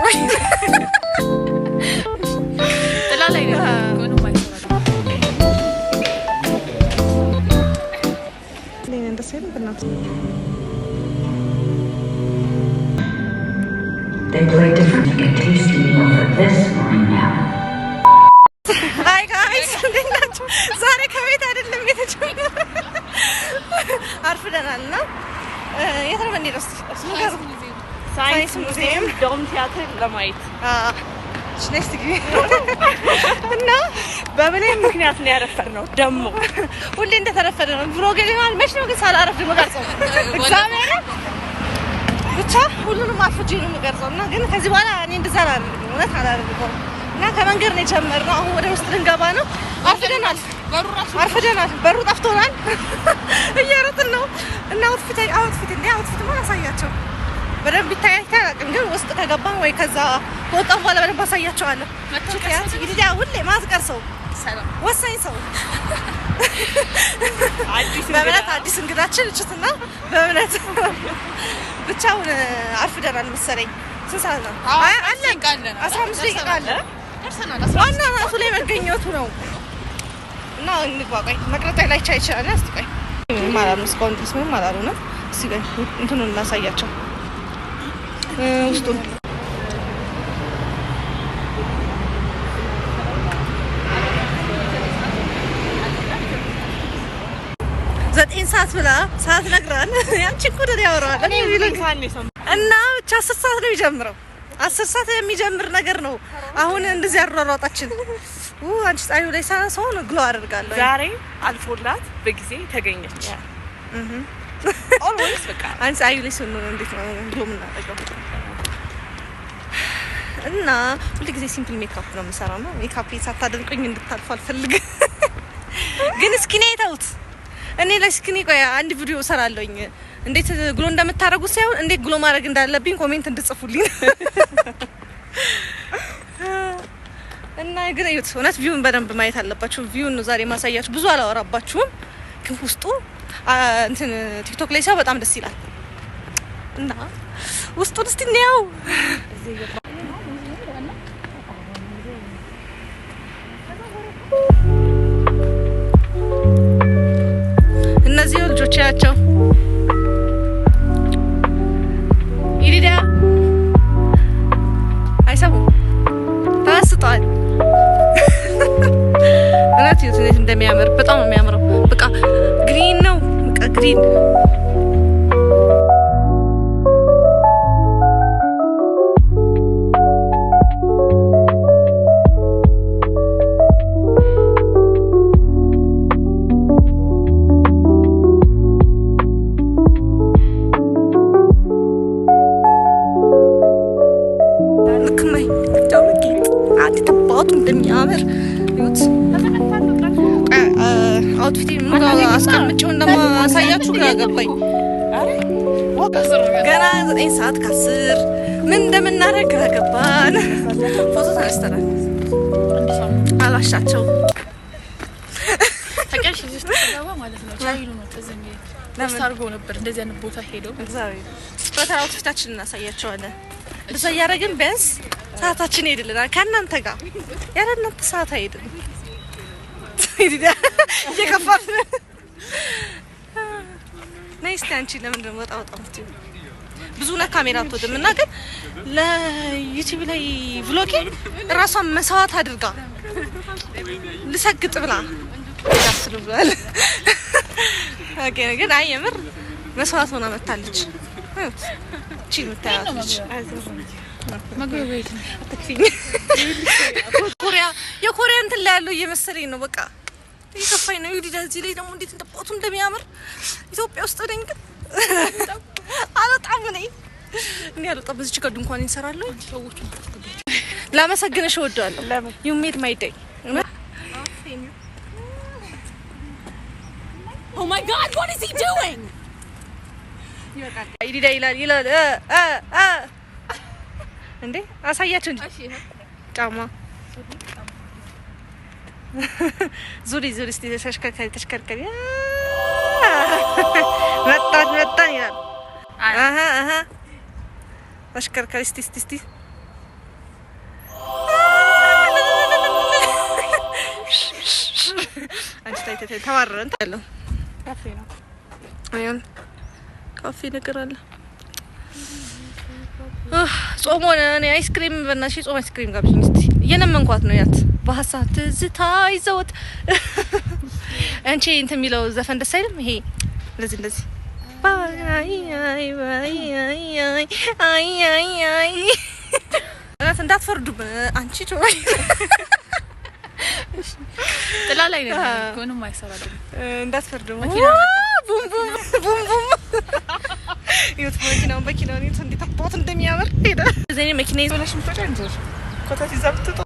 አሳያቸው ጥላ ላይ ነው ምንም አይሰራም ለኔ እንደሰይም በእናት They play different to get tasty meal for this morning now. Hi guys, ዛሬ ከቤት አይደለም የተጀመረው አርፍደናልና የተረፈን ደስ ሳይንስ ሙዚየም ዶም ቲያትር ለማየት ስኔስት ግቢ እና በምንም ምክንያት ነው ያረፈርነው ደሞ ሁሌ እንደተረፈደ ነው ብሎግ ይሆናል መች ነው ግን ሳላረፍድ መጋርጸው እግዚአብሔር ብቻ ሁሉንም አፍጄ ነው የምቀርጸው እና ግን ከዚህ በኋላ እኔ እንደዛ አላደርግም እውነት አላደርግም እና ከመንገድ ነው የጀመርነው አሁን ወደ ውስጥ ልንገባ ነው አርፍደናል በሩ ጠፍቶናል እየሮጥን ነው እና አውትፊት ማለት አሳያቸው በደንብ ይታያል ግን ውስጥ ከገባን ወይ ከዛ ወጣን በኋላ በደንብ አሳያቸዋለሁ እንግዲህ ሁሌ ማዝቀር ሰው ወሳኝ ሰው በእምነት አዲስ እንግዳችን እችትና በእምነት ብቻውን አርፍደናል መሰለኝ ስንት ሰዓት ነው? አለን 15 ደቂቃ አለ ዋና ራሱ ላይ መገኘቱ ነው እና እንግባ ቆይ መቅረጫ ላይ ቻይ ይችላል እስቲ ቆይ ማለት ነው እስካሁን ድረስ ምንም አላሉንም እስቲ ቆይ እንትኑን እናሳያቸው ውስጡን ዘጠኝ ሰዓት ብላ ሰዓት ነግራን ያንቺ እኮ ደስ ያወራል እና ብቻ 10 ሰዓት ነው የሚጀምረው 10 ሰዓት የሚጀምር ነገር ነው አሁን እንደዚህ አሯሯጣችን አንቺ ጻዩ ላይ ሰው ነው ግሎ አድርጋለሁ ዛሬ አልፎላት በጊዜ ተገኘች ኦልዌይስ በቃ አንቺ ጻዩ ላይ ሰው ነው እንዴት ነው ግሎ ምናደርገው እና ሁሉ ጊዜ ሲምፕል ሜካፕ ነው የምሰራው ነው ሜካፕ ሳታደንቁኝ እንድታልፉ አልፈልግም ግን እስኪ ነው የታውት እኔ ለስኪኒ ቆይ አንድ ቪዲዮ ሰራለሁኝ እንዴት ግሎ እንደምታረጉ ሳይሆን እንዴት ግሎ ማድረግ እንዳለብኝ ኮሜንት እንድጽፉልኝ እና ግን እዩት እውነት ቪውን በደንብ ማየት አለባችሁ ቪውን ነው ዛሬ ማሳያችሁ ብዙ አላወራባችሁም ግን ውስጡ እንትን ቲክቶክ ላይ ሳይሆን በጣም ደስ ይላል እና ውስጡን እስቲ ነው እነዚህ ልጆች ያቸው ይዲዳ አይሰሙም ታስጧል እናት የት እንደሚያምር በጣም ነው የሚያምረው በቃ ግሪን ነው በቃ ግሪን እንደሚያምር ይሁት አውትፊት ምን አስቀምጪው እንደማሳያችሁ ግራ ገባኝ ገና 9 ሰዓት ከ10 ምን እንደምናደርግ ግራ ገባን ፎቶ ተነስተናል አላሻቸው ታውቂያለሽ እዚህ ተሰራባ ማለት ነው ቻይሉ ነው ተዘኝ ለስታርጎ ነበር እንደዚህ አይነት ቦታ ሄደው እግዚአብሔር በተራ አውትፊታችንን እናሳያቸዋለን ብዙ ያረግን ቢያንስ ሰዓታችን ሄድልናል ከእናንተ ጋር ያለናንተ ሰዓት አይደለም ይዲዳ እየከፋፍ ናይስ ታንቺ ለምን ወጣ ምትይ ብዙ ለካሜራ አትወድም እና ግን ለዩቲዩብ ላይ ቭሎግ ራሷን መስዋዕት አድርጋ ልሰግጥ ብላ ያስሩባል ኦኬ ግን አየምር መስዋዕት ሆና መጣለች እቺ ምታያለች ማግበይት አትክፊኝ የኮሪያ እንትን ላይ ያለው እየመሰለኝ ነው በቃ ይከፋኝ ነው ይዲዳ እዚህ ላይ ደግሞ እንዴት እንደቦቱ እንደሚያምር ኢትዮጵያ ውስጥ ነኝ ግን አልወጣም ነኝ እኔ አልወጣም በዚህ ጋር ድንኳን እንሰራለሁ ሰዎቹ ላመሰግንሽ እወዳለሁ you made my day oh my god what is he doing ይዲዳ ይላል እንዴ አሳያችሁ እንጂ ጫማ ዙሪ እስቲ ተሽከርከሪ መጣን ይላል ተሽከርከሪ እስቲ ተባረረን ታለው ካፌ ነው አይን ካፌ ነገር አለ ጾም ሆነ እኔ አይስክሪም በእናትሽ ጾም አይስክሪም ጋብዥኝ እስቲ እየለመንኳት ነው ያት በሐሳብ ትዝታ ይዘውት አንቺ እንትን የሚለው ዘፈን ደስ አይልም ይሄ እንደዚህ አይ እንዳትፈርዱብን አንቺ ጆይ ጥላ ላይ ነው ጎንም አይሰራልም እንዳትፈርዱ መኪና ቡም ቡም ቡም ቡም ይወት መኪናው በኪናው ነው እንዴት እንደሚያምር ሄደ ዘኔ መኪና ይዞላሽ ምትወጫንጆሽ ኮታቲ ዘብጥቶ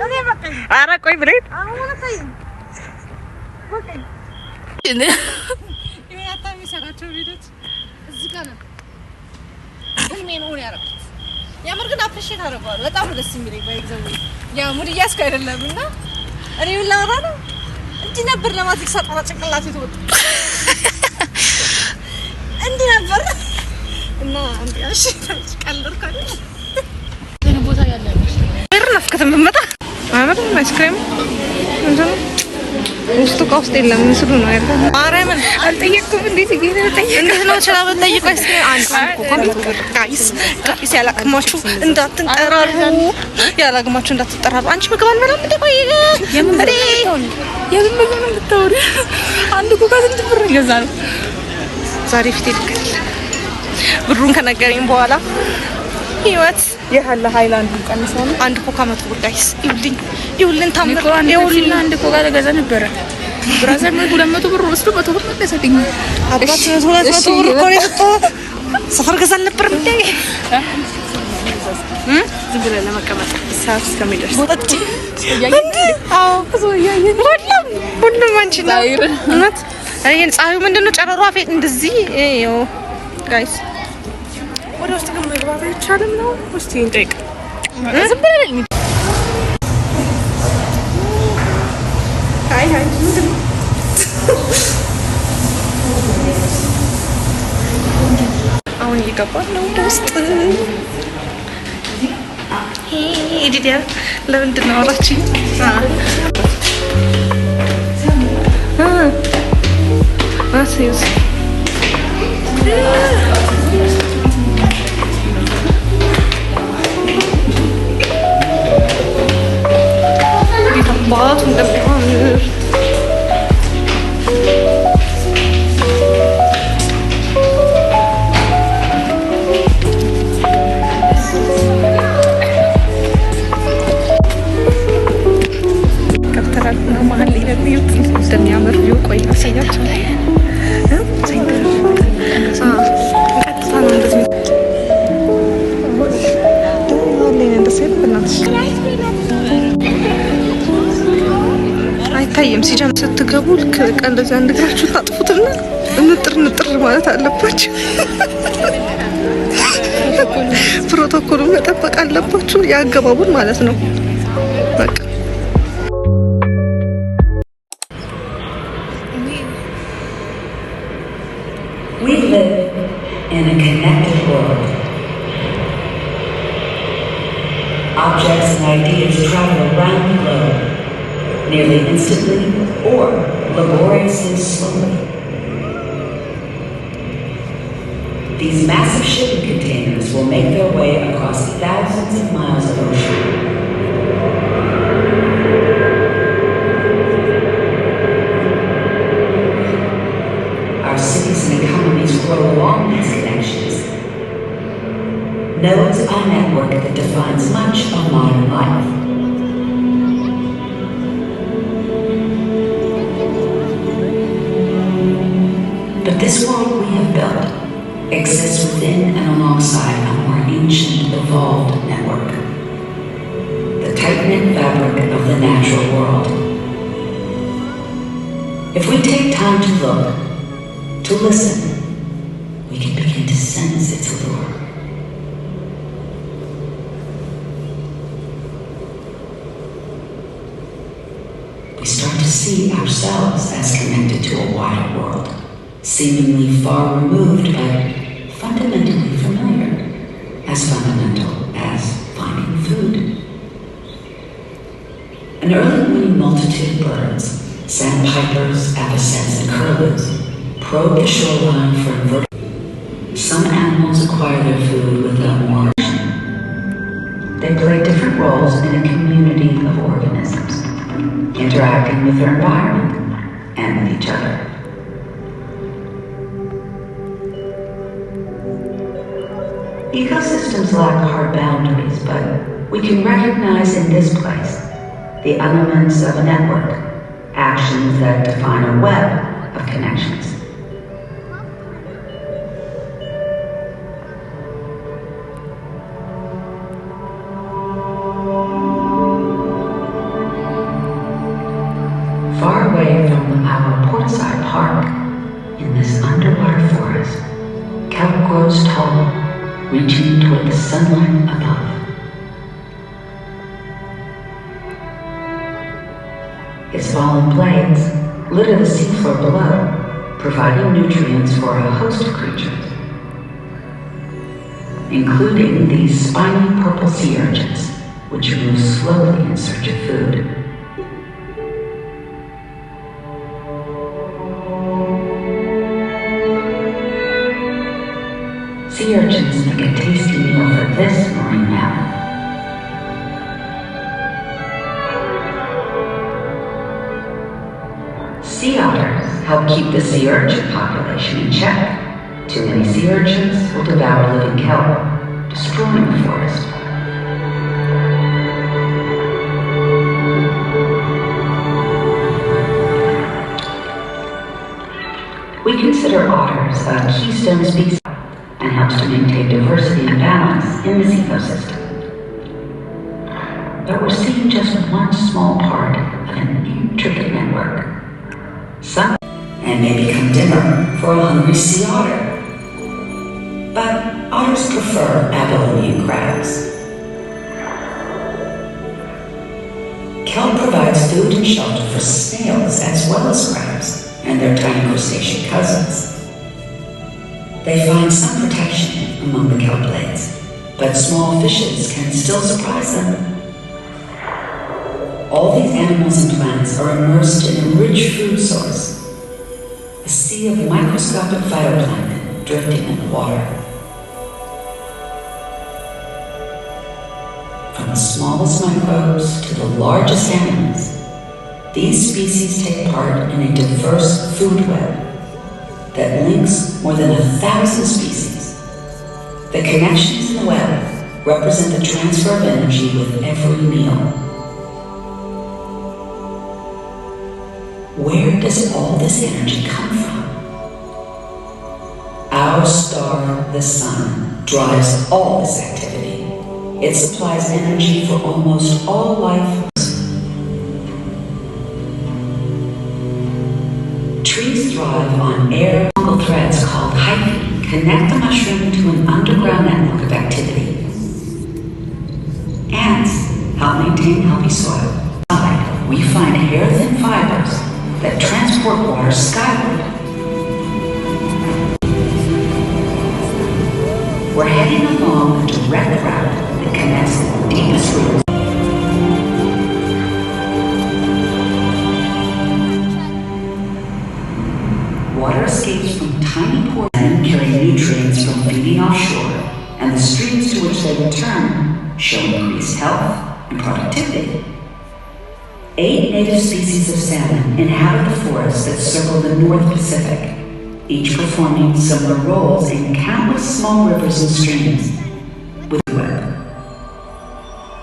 እኔ በቃኝ ኧረ ቆይ ብሬት አሁን ታይ በቃኝ እኔ ያታሚ ሰራቸው ቪዲዮች እዚህ ጋር ነው ምን ነው ያረኩት ያምር ግን አፕሪሺየት አደርጋለሁ በጣም ደስ የሚለኝ ባይዘው ያ ሙድ ያስከ አይደለምና እኔ ላራ ነው እንዴ ነበር ለማዚክ ሳጣራ ጭንቅላቴ ተወጥ እንዴ ነበር እና አንዴ እሺ ቀልድርካ አይደል እኔ ቦታ ያለ ብርናፍ ከተመመጣ አመት አይስክሪም እንደው ውስጡ ውስጥ የለም ምስሉ ነው ያለው ማርያምን አልጠየቅኩም እንዴት ይገኛል እንዴት ነው ቻላ በጠይቁ አይስክሪም አንድ ኮምፒውተር ጋይስ ያላቅማችሁ እንዳትጠራሩ ያላቅማችሁ እንዳትጠራሩ አንቺ ምግብ አልበላም እንዴ ቆይ የምንበሬ ምግብ ነው የምታወሪ አንድ ኮካ ስንት ብር ይገዛል ዛሬ ፊት ይልካል ብሩን ከነገረኝ በኋላ ህይወት የሐላ ሃይላንድ ቀንሰው አንድ ኮካ መቶ ብር ጋይስ ይውልን ታምር ይውልን አንድ ኮካ ለገዛ ነበር ብራዘር ነው 200 ብር ወስዶ 100 ብር መለሰልኝ አባት 200 ብር ኮኔ ሰፈር ገዛን ነበር እንዴ ዝም ብለህ ለመቀመጥ ሰዓት እስከሚደርስ ወጥቼ አዎ ሁሉም አንቺ ነው እውነት አይን ፀሐዩ ምንድነው ጨረሯ ፌት እንደዚህ ይኸው ጋይስ ወደ ውስጥ ግን መግባት አይቻልም ነው እስቲ እንጠይቅ ዝም ብለኝ ሃይ ምንድነው አሁን እየገባን ነው ወደ ውስጥ ዲዲያ ለምንድን ነው አላችኝ አሴስ ባቱ እንደሚያምር ከፍተራል ነው መሀል ላይ ለሚዩት እንደሚያምር ቪው ቆይ አሳያችሁ ቀጥታ ነው እንደዚህ አይታየም ሲጀምር ስትገቡ ልክ በቃ እንደዚህ አንድ እግራችሁ ታጥፉትና ንጥር ማለት አለባችሁ ፕሮቶኮሉን መጠበቅ አለባችሁ ያገባቡን ማለት ነው በቃ We live in a connected world. Objects and ideas travel around the globe, nearly instantly or laboriously slowly. These massive shipping containers will make their way across thousands of miles of ocean. Our cities and economies grow along these connections. Nodes are a network that defines much of modern life. But this world we have built exists within and alongside a more ancient, evolved network. The tight-knit fabric of the natural world. If we take time to look, to listen, we can begin to sense its allure. We start to see ourselves as connected to a wider world, seemingly far removed but fundamentally familiar, as fundamental as finding food. An early morning multitude of birds Sandpipers, avocets, and curlews probe the shoreline for invertebrates. Some animals acquire their food without more. They play different roles in a community of organisms, interacting with their environment and with each other. Ecosystems lack hard boundaries, but we can recognize in this place the elements of a network, actions that define a web of connections. Far away from our Portside Park, in this underwater forest, kelp grows tall, reaching toward the sunlight above. Its fallen blades litter the seafloor below, providing nutrients for a host of creatures, including these spiny purple sea urchins, which move slowly in search of food. Sea urchins make a tasty meal for this marine mammal. Sea otters help keep the sea urchin population in check. Too many sea urchins will devour living kelp, destroying the forest. We consider otters a keystone species and helps to maintain diversity and balance in this ecosystem. But we're seeing just one small part of an intricate network. Some and may become dimmer for a hungry sea otter. But otters prefer abalone crabs. Kelp provides food and shelter for snails as well as crabs and their tiny crustacean cousins. They find some protection among the kelp blades, but small fishes can still surprise them. All these animals and plants are immersed in a rich food source, a sea of microscopic phytoplankton drifting in the water. From the smallest microbes to the largest animals, these species take part in a diverse food web that links more than 1,000 species. The connections in the web represent the transfer of energy with every meal. Where does all this energy come from? Our star, the sun, drives all this activity. It supplies energy for almost all life. Trees thrive on air fungal threads called hyphae, connect the mushroom to an underground network of activity. Ants help maintain healthy soil. We find hair-thin fibers that transport water skyward. We're heading along a direct route that connects the deepest roots. Water escapes from tiny pores and carry nutrients from feeding offshore, and the streams to which they return show increased health and productivity. 8 native species of salmon inhabit the forests that circle the North Pacific, each performing similar roles in countless small rivers and streams with the web.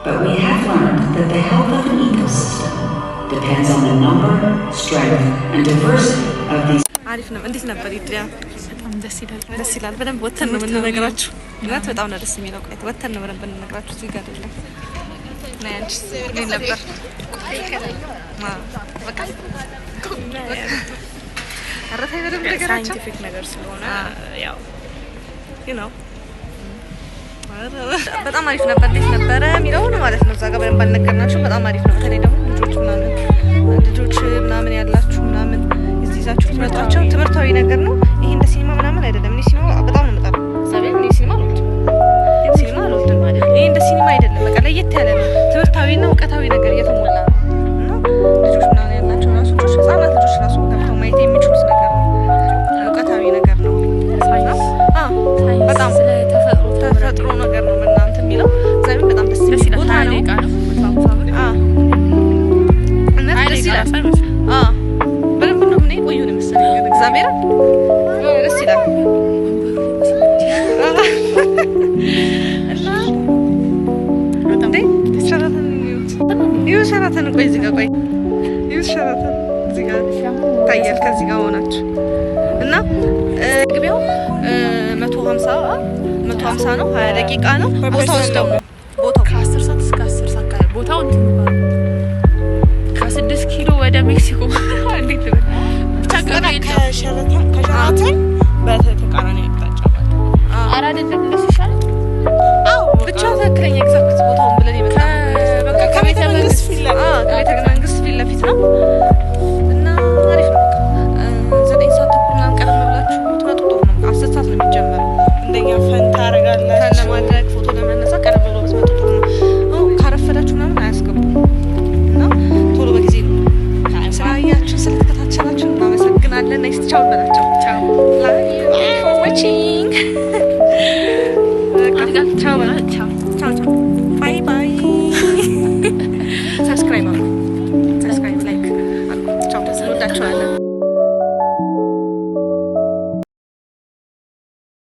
But we have learned that the health of an ecosystem depends on the number, strength, and diversity of these. عارف እንዴት ነበር ይድያ በጣም ደስ ይላል። ደስ ይላል። በደንብ ወተን ነው የምንነግራችሁ። እናት በጣም ነው ደስ የሚለው። ቆይት ወተን ነው በደንብ የምንነግራችሁ። እዚህ ጋር አይደለም ናያንቺ ምን ነበር በቃ አረታይ በደንብ ነገራችሁ። ሳይንቲፊክ ነገር ስለሆነ ያው በጣም አሪፍ ነበር። እንዴት ነበረ የሚለውን ማለት ነው። እዛ ጋር በደንብ አልነገርናችሁ። በጣም አሪፍ ነው። በተለይ ደግሞ ልጆች ምናምን ያላችሁ ምናምን ይዛችሁ ትመጣቸው ትምህርታዊ ነገር ነው። ይሄ እንደ ሲኒማ ምናምን አይደለም። እኔ ሲኒማ በጣም ነው የምጠላው። እኔ ሲኒማ አልወድም። ይሄ እንደ ሲኒማ አይደለም። በቃ ለየት ያለ ነው። ትምህርታዊና እውቀታዊ ነገር እየተሞላ ነው እና ልጆች ምናምን ያላቸው ራሱ ልጆች 30 ይመስላል በደንብ ነው ምን ቆዩ ነው መሰለኝ እግዚአብሔር ደስ ይላል እና በጣም ሸራተን ሸራተን ቆይ እዚህ ጋር ቆይ ሸራተን እዚህ ጋር ታያል ከዚህ ጋር ሆናችሁ እና ግቢያው 150 ነው 20 ደቂቃ ነው ቦታው ደግሞ